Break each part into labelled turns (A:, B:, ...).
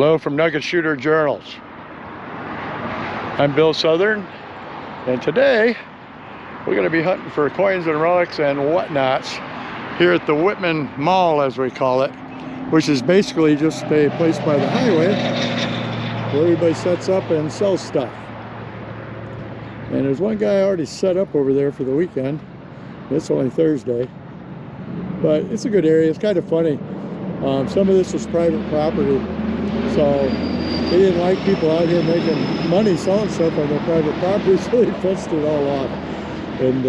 A: Hello from Nugget Shooter Journals. I'm Bill Southern, and today we're going to be hunting for coins and relics and whatnots here at the Wittman Mall, as we call it, which is basically just a place by the highway where everybody sets up and sells stuff. And there's one guy already set up over there for the weekend. It's only Thursday, but it's a good area. It's kind of funny. Some of this is private property, so they didn't like people out here making money selling stuff on their private property, so they fenced it all off and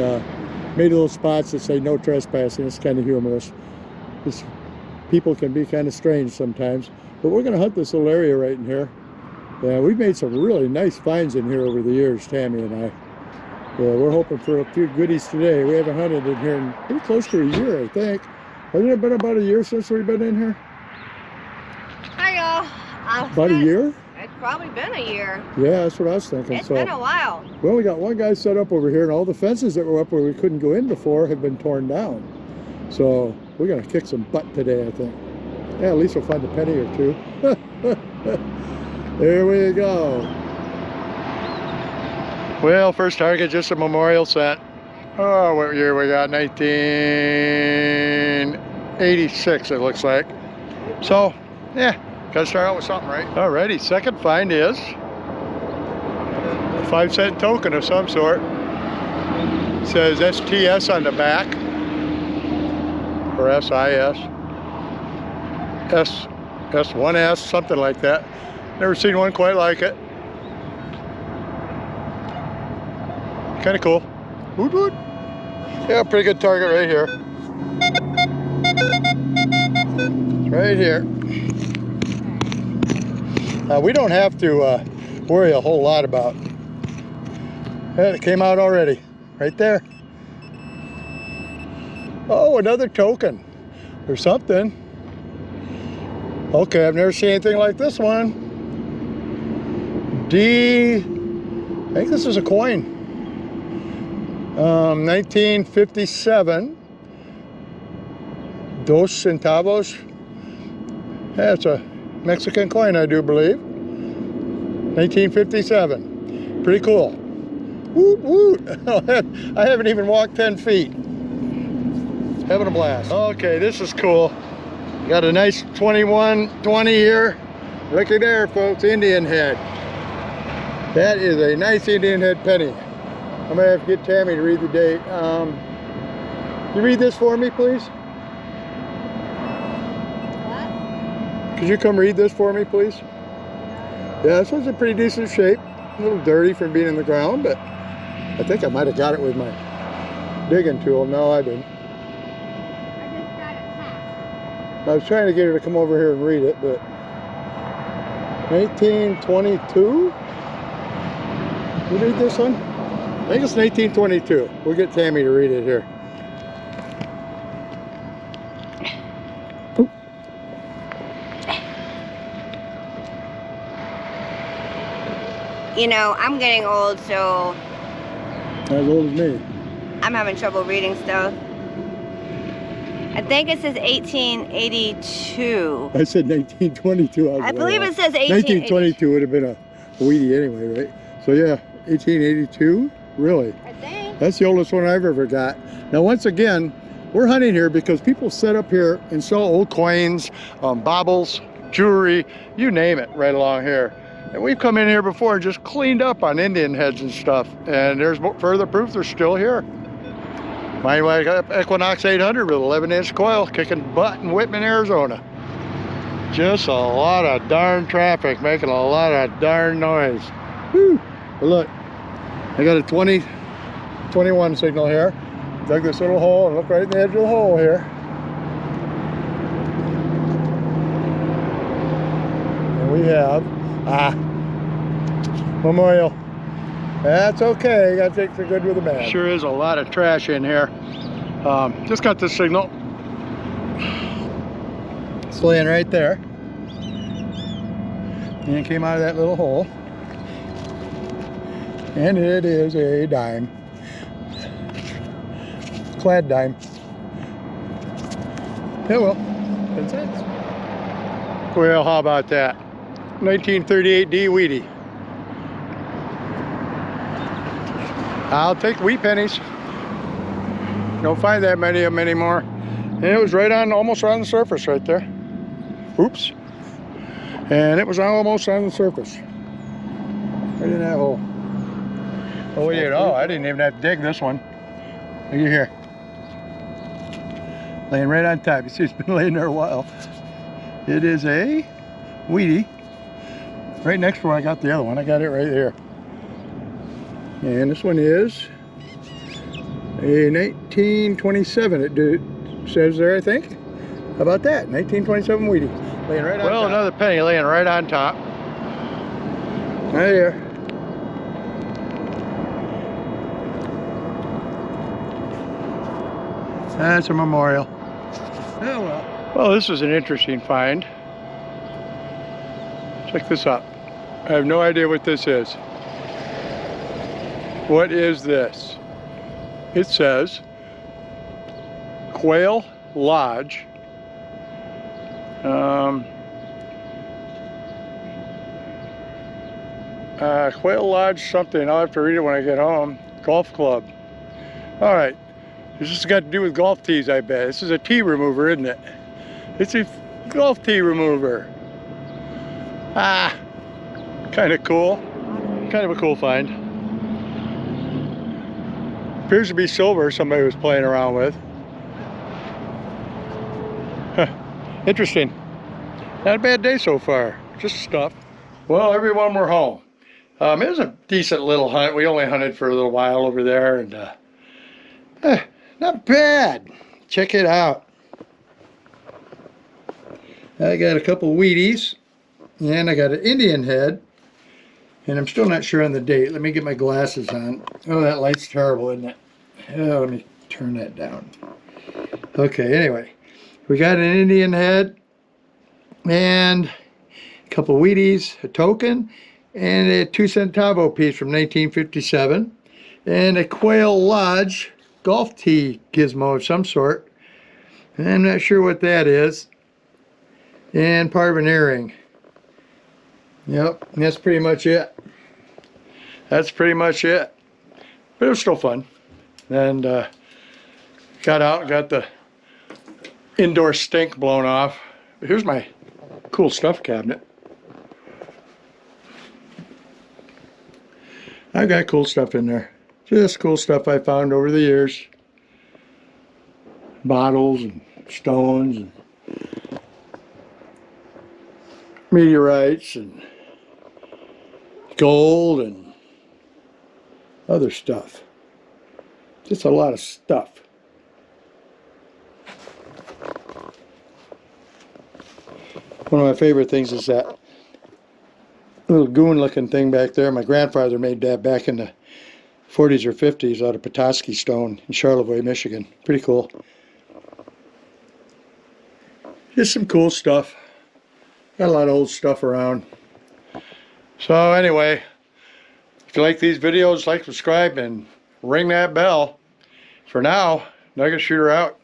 A: made little spots that say no trespassing. It's kind of humorous. People can be kind of strange sometimes, but we're going to hunt this little area right in here. Yeah, we've made some really nice finds in here over the years, Tammy and I. Yeah, we're hoping for a few goodies today. We haven't hunted in here in pretty close to a year, I think. Hasn't it been about a year since we've been in here? About a year?
B: It's probably been a year.
A: Yeah, that's what I was thinking.
B: It's been a while.
A: Well, we got one guy set up over here, and all the fences that were up where we couldn't go in before have been torn down. So we're going to kick some butt today, I think. Yeah, at least we'll find a penny or two. There we go. Well, first target, just a memorial set. Oh, what year we got? 1986, it looks like. So, yeah, gotta start out with something, right? Alrighty, second find is a 5-cent token of some sort. It says STS on the back, or SIS, S1S, something like that. Never seen one quite like it. Kind of cool. Woot woot. Yeah, pretty good target right here. It's right here. We don't have to worry a whole lot about. It came out already, right there. Oh, another token or something. Okay, I've never seen anything like this one. I think this is a coin. 1957. Dos centavos. Yeah, it's a Mexican coin, I do believe. 1957. Pretty cool. Woot woot. I haven't even walked 10 feet. Having a blast. Okay, this is cool. Got a nice 2120 here. Looky there, folks, Indian head. That is a nice Indian head penny. I'm gonna have to get Tammy to read the date. You read this for me, please?
B: What?
A: Could you come read this for me, please? Yeah, this one's in pretty decent shape. A little dirty from being in the ground, but I think I might have got it with my digging tool. No, I didn't.
B: I just got it packed.
A: I was trying to get her to come over here and read it, but 1922? You read this one? I think it's 1922. We'll get Tammy to read it here. Oop.
B: You know, I'm getting old, so
A: As old as me.
B: I'm having trouble reading stuff. I think it says 1882.
A: I said 1922.
B: I believe it says 1882.
A: 1922 would have been a weedy anyway, right? So yeah, 1882? Really?
B: I think.
A: That's the oldest one I've ever got. Now, once again, we're hunting here because people set up here and sell old coins, baubles, jewelry, you name it, right along here. And we've come in here before and just cleaned up on Indian heads and stuff. And there's further proof they're still here. Mine was Equinox 800 with 11-inch coil, kicking butt in Wittmann, Arizona. Just a lot of darn traffic, making a lot of darn noise. Whew. But look, I got a 20-21 signal here. Dug this little hole and look right in the edge of the hole here. And we have, memorial. That's okay, you gotta take the good with the bad. Sure is a lot of trash in here. Just got this signal. It's laying right there. And it came out of that little hole. And it is a dime. Clad dime. Yeah, well, 10 cents. Well, how about that? 1938D Wheatie. I'll take wheat pennies. Don't find that many of them anymore. And it was right on, almost on the surface right there. Oops. And it was almost on the surface. Right in that hole. Oh, wait, oh, I didn't even have to dig this one. Look at here. Laying right on top. You see, it's been laying there a while. It is a Wheatie. Right next to where I got the other one. I got it right here. And this one is a 1927. It says there, I think. How about that? 1927 Wheatie. Laying right on top. Well, another penny laying right on top. Right here. That's a memorial. Oh well. Well, this is an interesting find. Check this out. I have no idea what this is. What is this? It says Quail Lodge. Quail Lodge something. I'll have to read it when I get home. Golf club. All right. This has got to do with golf tees, I bet. This is a tee remover, isn't it? It's a golf tee remover. Ah, kind of cool. Kind of a cool find. Appears to be silver somebody was playing around with. Huh. Interesting. Not a bad day so far. Just stuff. Well, everyone, we're home. It was a decent little hunt. We only hunted for a little while over there, and not bad. Check it out. I got a couple Wheaties, and I got an Indian head, and I'm still not sure on the date. Let me get my glasses on. Oh, that light's terrible, isn't it? Oh, let me turn that down. Okay, anyway, we got an Indian head, and a couple Wheaties, a token, and a 2 centavo piece from 1957, and a Quail Lodge golf tee gizmo of some sort. I'm not sure what that is. And part of an earring. Yep, that's pretty much it. That's pretty much it. But it was still fun. And got out and got the indoor stink blown off. Here's my cool stuff cabinet. I've got cool stuff in there. Just cool stuff I found over the years. Bottles and stones and meteorites and gold and other stuff. Just a lot of stuff. One of my favorite things is that little goon looking thing back there. My grandfather made that back in the 40s or 50s out of Petoskey stone in Charlevoix, Michigan. Pretty cool. Just some cool stuff. Got a lot of old stuff around. So anyway, if you like these videos, like, subscribe, and ring that bell. For now, Nugget Shooter out.